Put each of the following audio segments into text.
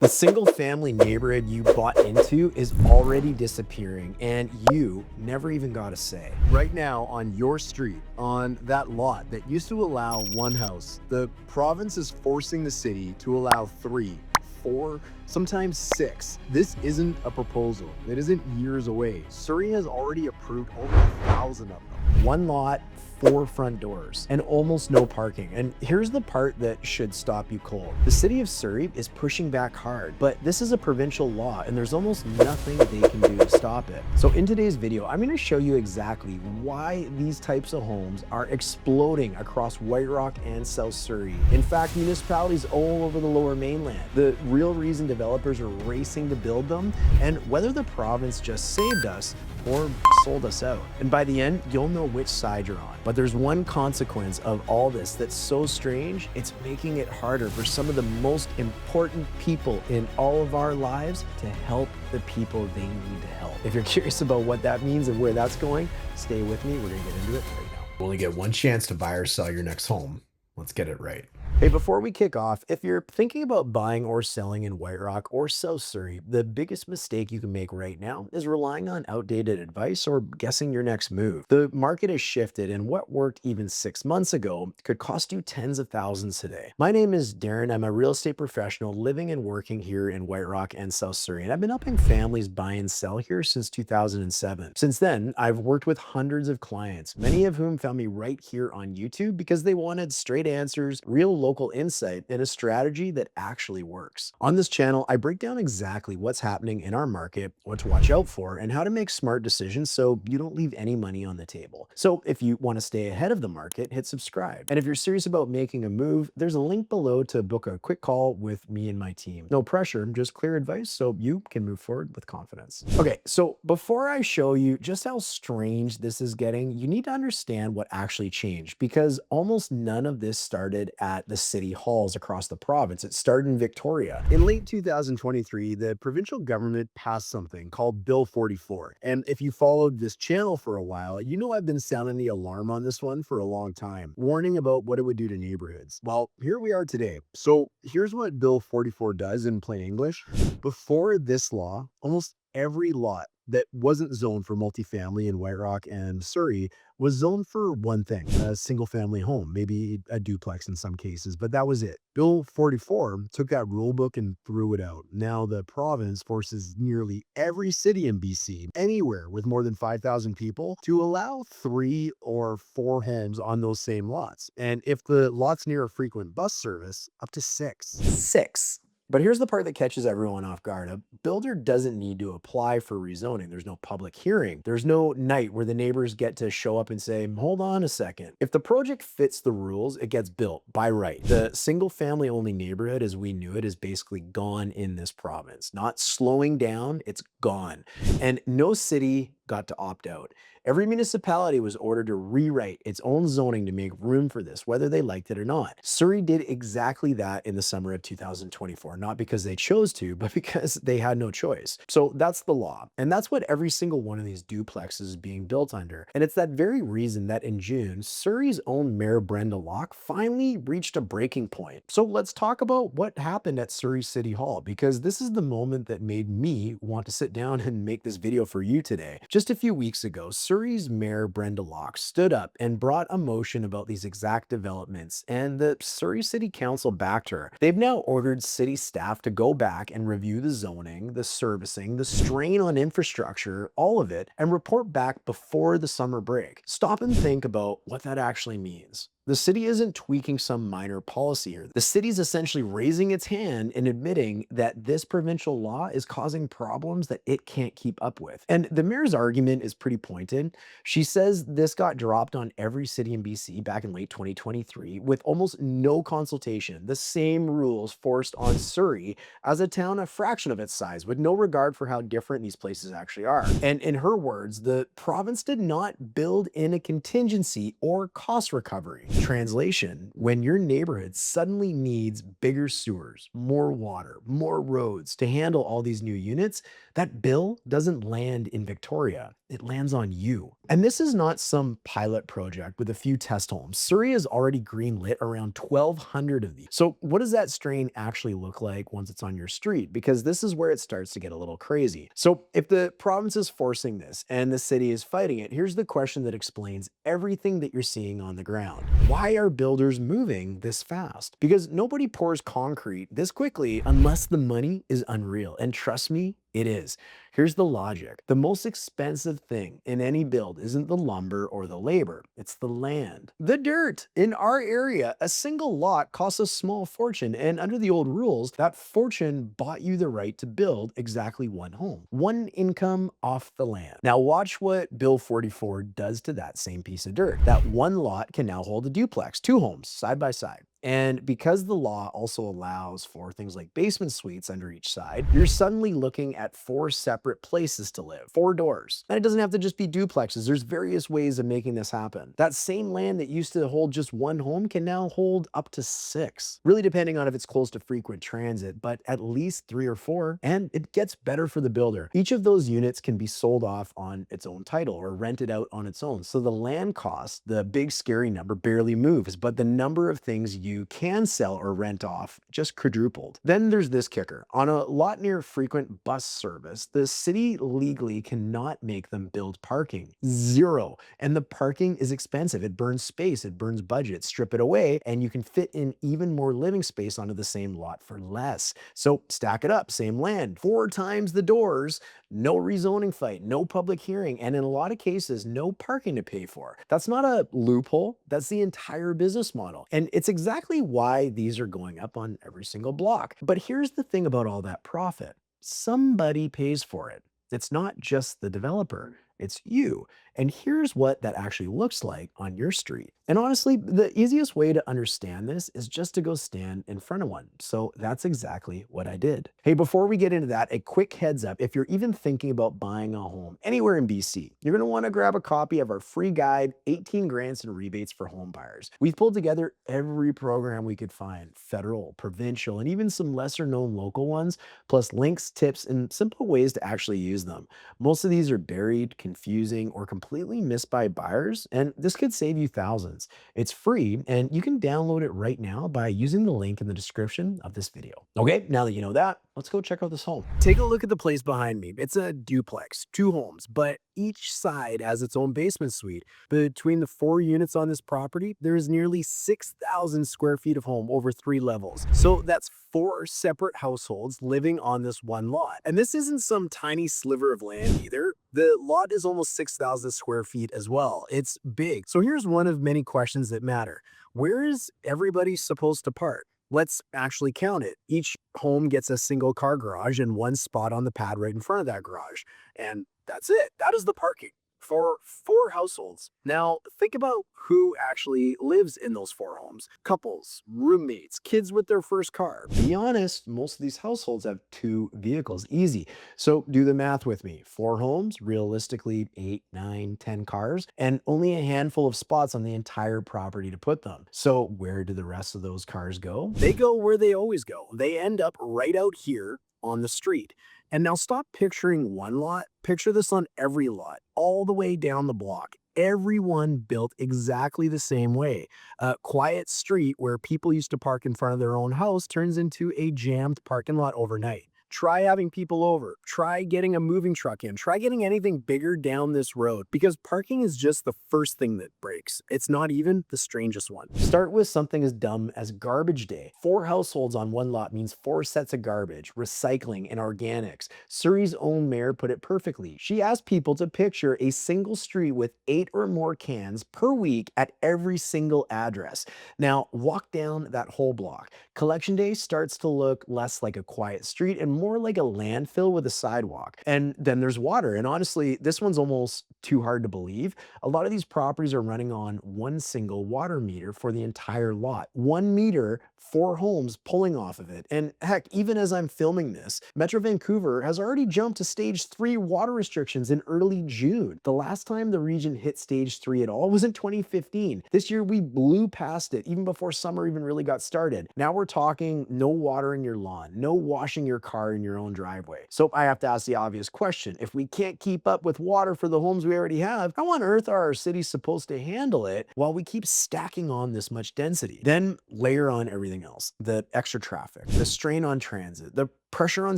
The single family neighborhood you bought into is already disappearing and you never even got a say. Right now on your street, on that lot that used to allow one house, the province is forcing the city to allow three, four, sometimes six. This isn't a proposal. It isn't years away. Surrey has already approved over 1,000 of them. One lot, four front doors, and almost no parking. And here's the part that should stop you cold. The City of Surrey is pushing back hard, but this is a provincial law and there's almost nothing they can do to stop it. So in today's video, I'm going to show you exactly why these types of homes are exploding across White Rock and South Surrey. In fact, municipalities all over the Lower Mainland. The real reason developers are racing to build them, and whether the province just saved us or sold us out. And by the end, you'll know which side you're on. But there's one consequence of all this that's so strange, it's making it harder for some of the most important people in all of our lives to help the people they need to help. If you're curious about what that means and where that's going, stay with me. We're gonna get into it right now. You only get one chance to buy or sell your next home. Let's get it right. Hey, before we kick off, if you're thinking about buying or selling in White Rock or South Surrey, the biggest mistake you can make right now is relying on outdated advice or guessing your next move. The market has shifted, and what worked even 6 months ago could cost you tens of thousands today. My name is Darin. I'm a real estate professional living and working here in White Rock and South Surrey, and I've been helping families buy and sell here since 2007. Since then, I've worked with hundreds of clients, many of whom found me right here on YouTube because they wanted straight answers, real local insight, and a strategy that actually works. On this channel, I break down exactly what's happening in our market, what to watch out for, and how to make smart decisions so you don't leave any money on the table. So if you want to stay ahead of the market, hit subscribe. And if you're serious about making a move, there's a link below to book a quick call with me and my team. No pressure, just clear advice so you can move forward with confidence. Okay, so before I show you just how strange this is getting, you need to understand what actually changed, because almost none of this started at the city halls across the province. It started in Victoria. In late 2023, the provincial government passed something called Bill 44. And if you followed this channel for a while, you know I've been sounding the alarm on this one for a long time, warning about what it would do to neighborhoods. Well, here we are today. So here's what Bill 44 does in plain English. Before this law, almost every lot that wasn't zoned for multifamily in White Rock and Surrey was zoned for one thing, a single family home, maybe a duplex in some cases, but that was it. Bill 44 took that rule book and threw it out. Now the province forces nearly every city in BC, anywhere with more than 5,000 people, to allow 3 or 4 homes on those same lots. And if the lot's near a frequent bus service, up to 6. 6. But here's the part that catches everyone off guard. A builder doesn't need to apply for rezoning. There's no public hearing. There's no night where the neighbors get to show up and say, hold on a second. If the project fits the rules, it gets built by right. The single family only neighborhood as we knew it is basically gone in this province. Not slowing down, it's gone. And no city got to opt out. Every municipality was ordered to rewrite its own zoning to make room for this, whether they liked it or not. Surrey did exactly that in the summer of 2024, not because they chose to, but because they had no choice. So that's the law. And that's what every single one of these duplexes is being built under. And it's that very reason that in June, Surrey's own Mayor Brenda Locke finally reached a breaking point. So let's talk about what happened at Surrey City Hall, because this is the moment that made me want to sit down and make this video for you today. Just a few weeks ago, Surrey's Mayor Brenda Locke stood up and brought a motion about these exact developments, and the Surrey City Council backed her. They've now ordered city staff to go back and review the zoning, the servicing, the strain on infrastructure, all of it, and report back before the summer break. Stop and think about what that actually means. The city isn't tweaking some minor policy here. The city's essentially raising its hand and admitting that this provincial law is causing problems that it can't keep up with. And the mayor's argument is pretty pointed. She says this got dropped on every city in BC back in late 2023 with almost no consultation. The same rules forced on Surrey as a town a fraction of its size, with no regard for how different these places actually are. And in her words, the province did not build in a contingency or cost recovery. Translation: when your neighborhood suddenly needs bigger sewers, more water, more roads to handle all these new units, that bill doesn't land in Victoria. it lands on you. And this is not some pilot project with a few test homes. Surrey has already greenlit around 1,200 of these. So what does that strain actually look like once it's on your street? Because this is where it starts to get a little crazy. So if the province is forcing this and the city is fighting it, here's the question that explains everything that you're seeing on the ground. Why are builders moving this fast? Because nobody pours concrete this quickly unless the money is unreal. And trust me, it is. Here's the logic. The most expensive thing in any build isn't the lumber or the labor, it's the land. The dirt. In our area, a single lot costs a small fortune, and under the old rules, that fortune bought you the right to build exactly one home. One income off the land. Now watch what Bill 44 does to that same piece of dirt. That one lot can now hold a duplex, two homes side by side. And because the law also allows for things like basement suites under each side, you're suddenly looking at four separate places to live, four doors. And it doesn't have to just be duplexes. There's various ways of making this happen. That same land that used to hold just one home can now hold up to six, really depending on if it's close to frequent transit, but at least three or four. And it gets better for the builder. Each of those units can be sold off on its own title or rented out on its own. So the land cost, the big scary number, barely moves, but the number of things you can sell or rent off just quadrupled. Then there's this kicker. On a lot near frequent bus service, the city legally cannot make them build parking. Zero. And the parking is expensive. It burns space, it burns budget. Strip it away, and you can fit in even more living space onto the same lot for less. So stack it up, same land, 4 times the doors, no rezoning fight, no public hearing, and in a lot of cases, no parking to pay for. That's not a loophole, that's the entire business model. And it's exactly why these are going up on every single block. But here's the thing about all that profit. Somebody pays for it. It's not just the developer, it's you. And here's what that actually looks like on your street. And honestly, the easiest way to understand this is just to go stand in front of one. So that's exactly what I did. Hey, before we get into that, a quick heads up. If you're even thinking about buying a home anywhere in BC, you're going to want to grab a copy of our free guide, 18 grants and rebates for home buyers. We've pulled together every program we could find, federal, provincial, and even some lesser known local ones, plus links, tips, and simple ways to actually use them. Most of these are buried, confusing, or completely missed by buyers, and this could save you thousands. It's free, and you can download it right now by using the link in the description of this video. Okay, now that you know that, let's go check out this home. Take a look at the place behind me. It's a duplex, two homes, but each side has its own basement suite. Between the 4 units on this property, there is nearly 6,000 square feet of home over 3 levels. So that's 4 separate households living on this one lot. And this isn't some tiny sliver of land either. The lot is almost 6,000 square feet as well. It's big. So here's one of many questions that matter. Where is everybody supposed to park? Let's actually count it. Each home gets a single car garage and one spot on the pad right in front of that garage. And that's it. That is the parking for 4 households. Now, think about who actually lives in those 4 homes. Couples, roommates, kids with their first car. Be honest, most of these households have 2 vehicles, easy. So do the math with me. 4 homes, realistically 8, 9, 10 cars, and only a handful of spots on the entire property to put them. So where do the rest of those cars go? They go where they always go. They end up right out here on the street. And now stop picturing one lot. Picture this on every lot, all the way down the block. Everyone built exactly the same way. A quiet street where people used to park in front of their own house turns into a jammed parking lot overnight. Try having people over. Try getting a moving truck in. Try getting anything bigger down this road, because parking is just the first thing that breaks. It's not even the strangest one. Start with something as dumb as garbage day. 4 households on one lot means 4 sets of garbage, recycling, and organics. Surrey's own mayor put it perfectly. She asked people to picture a single street with 8 or more cans per week at every single address. Now, walk down that whole block. Collection day starts to look less like a quiet street and more like a landfill with a sidewalk. And then there's water. And honestly, this one's almost too hard to believe. A lot of these properties are running on one single water meter for the entire lot. 1 meter, 4 homes pulling off of it. And heck, even as I'm filming this, Metro Vancouver has already jumped to stage 3 water restrictions in early June. The last time the region hit stage 3 at all was in 2015. This year we blew past it even before summer even really got started. Now we're talking no water in your lawn, no washing your car car in your own driveway. So I have to ask the obvious question. If we can't keep up with water for the homes we already have, how on earth are our cities supposed to handle it while we keep stacking on this much density? Then layer on everything else, the extra traffic, the strain on transit, the pressure on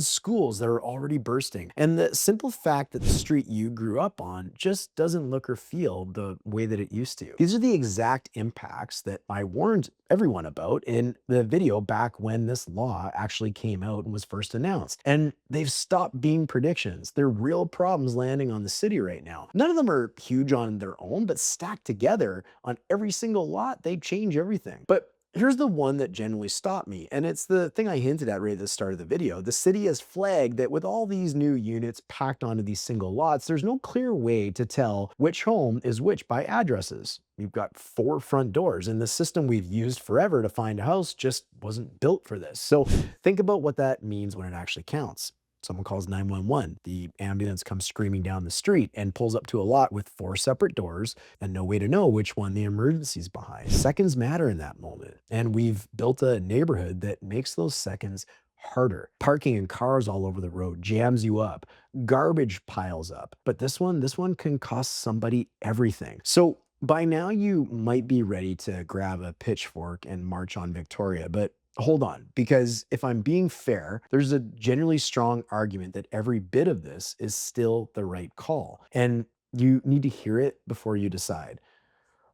schools that are already bursting, and the simple fact that the street you grew up on just doesn't look or feel the way that it used to. These are the exact impacts that I warned everyone about in the video back when this law actually came out and was first announced. And they've stopped being predictions. They're real problems landing on the city right now. None of them are huge on their own, but stacked together on every single lot, they change everything. But here's the one that genuinely stopped me, and it's the thing I hinted at right at the start of the video. The city has flagged that with all these new units packed onto these single lots, there's no clear way to tell which home is which by addresses. You've got 4 front doors, and the system we've used forever to find a house just wasn't built for this. So think about what that means when it actually counts. Someone calls 911. The ambulance comes screaming down the street and pulls up to a lot with 4 separate doors and no way to know which one the emergency's behind. Seconds matter in that moment. And we've built a neighborhood that makes those seconds harder. Parking and cars all over the road jams you up. Garbage piles up. But this one can cost somebody everything. So by now you might be ready to grab a pitchfork and march on Victoria, but hold on, because if I'm being fair, there's a generally strong argument that every bit of this is still the right call. And you need to hear it before you decide.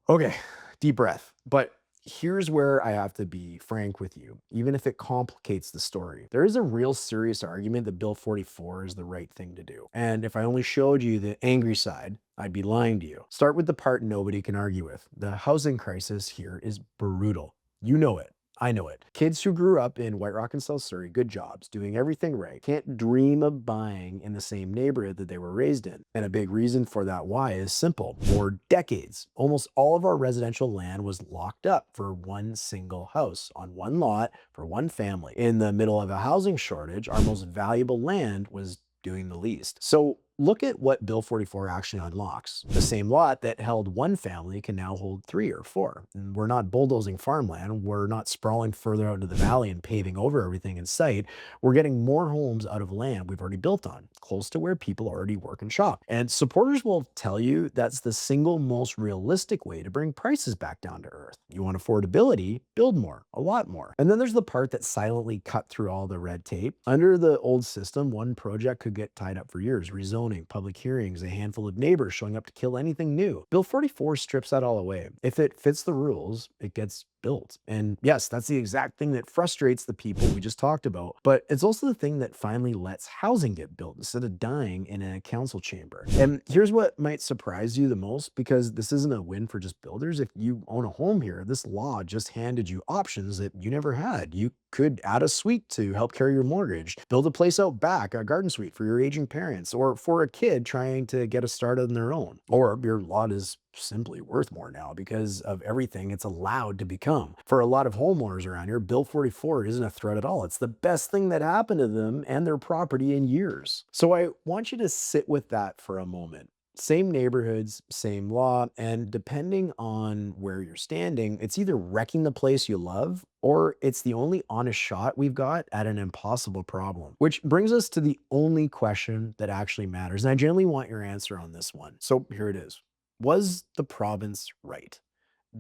Okay, deep breath. But here's where I have to be frank with you, even if it complicates the story. There is a real serious argument that Bill 44 is the right thing to do. And if I only showed you the angry side, I'd be lying to you. Start with the part nobody can argue with. The housing crisis here is brutal. You know it. I know it. Kids who grew up in White Rock and South Surrey, good jobs, doing everything right, can't dream of buying in the same neighborhood that they were raised in. And a big reason for that why is simple. For decades, almost all of our residential land was locked up for one single house on one lot for one family. In the middle of a housing shortage, our most valuable land was doing the least. So look at what Bill 44 actually unlocks. The same lot that held one family can now hold 3 or 4. And we're not bulldozing farmland. We're not sprawling further out into the valley and paving over everything in sight. We're getting more homes out of land we've already built on, close to where people already work and shop. And supporters will tell you that's the single most realistic way to bring prices back down to earth. You want affordability? Build more, a lot more. And then there's the part that silently cut through all the red tape. Under the old system, one project could get tied up for years, rezoning, public hearings, a handful of neighbors showing up to kill anything new. Bill 44 strips that all away. If it fits the rules, it gets built. And yes, that's the exact thing that frustrates the people we just talked about. But it's also the thing that finally lets housing get built instead of dying in a council chamber. And here's what might surprise you the most, because this isn't a win for just builders. If you own a home here, this law just handed you options that you never had. You could add a suite to help carry your mortgage, build a place out back, a garden suite for your aging parents, or for a kid trying to get a start on their own. Or your lot is simply worth more now because of everything it's allowed to become. For a lot of homeowners around here, Bill 44 isn't a threat at all. It's the best thing that happened to them and their property in years. So I want you to sit with that for a moment. Same neighborhoods, same law, and depending on where you're standing, it's either wrecking the place you love or it's the only honest shot we've got at an impossible problem. Which brings us to the only question that actually matters. And I genuinely want your answer on this one. So here it is. Was the province right?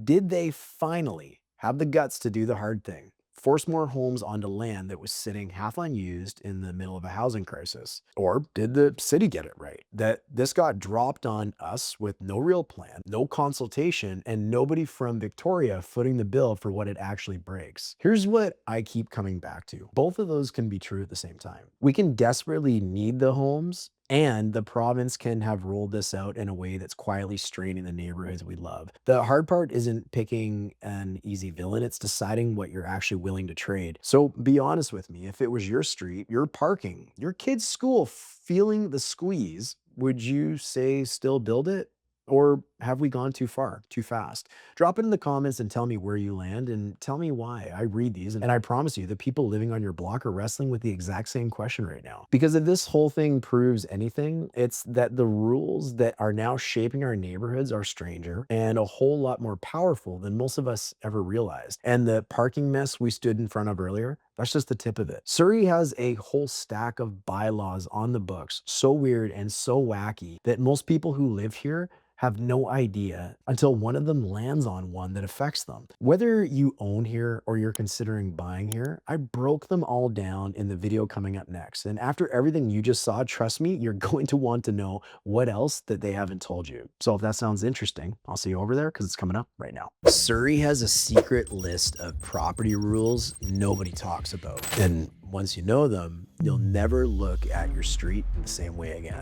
Did they finally have the guts to do the hard thing? Force more homes onto land that was sitting half unused in the middle of a housing crisis? Or did the city get it right? That this got dropped on us with no real plan, no consultation, and nobody from Victoria footing the bill for what it actually breaks. Here's what I keep coming back to. Both of those can be true at the same time. We can desperately need the homes, and the province can have rolled this out in a way that's quietly straining the neighborhoods we love. The hard part isn't picking an easy villain, it's deciding what you're actually willing to trade. So be honest with me, if it was your street, your parking, your kid's school feeling the squeeze, would you say still build it? Or have we gone too far, too fast? Drop it in the comments and tell me where you land and tell me why. I read these and I promise you the people living on your block are wrestling with the exact same question right now. Because if this whole thing proves anything, it's that the rules that are now shaping our neighborhoods are stranger and a whole lot more powerful than most of us ever realized. And the parking mess we stood in front of earlier, that's just the tip of it. Surrey has a whole stack of bylaws on the books, so weird and so wacky that most people who live here have no idea until one of them lands on one that affects them. Whether you own here or you're considering buying here, I broke them all down in the video coming up next. And after everything you just saw, trust me, you're going to want to know what else that they haven't told you. So if that sounds interesting, I'll see you over there because it's coming up right now. Surrey has a secret list of property rules nobody talks about. And once you know them, you'll never look at your street the same way again.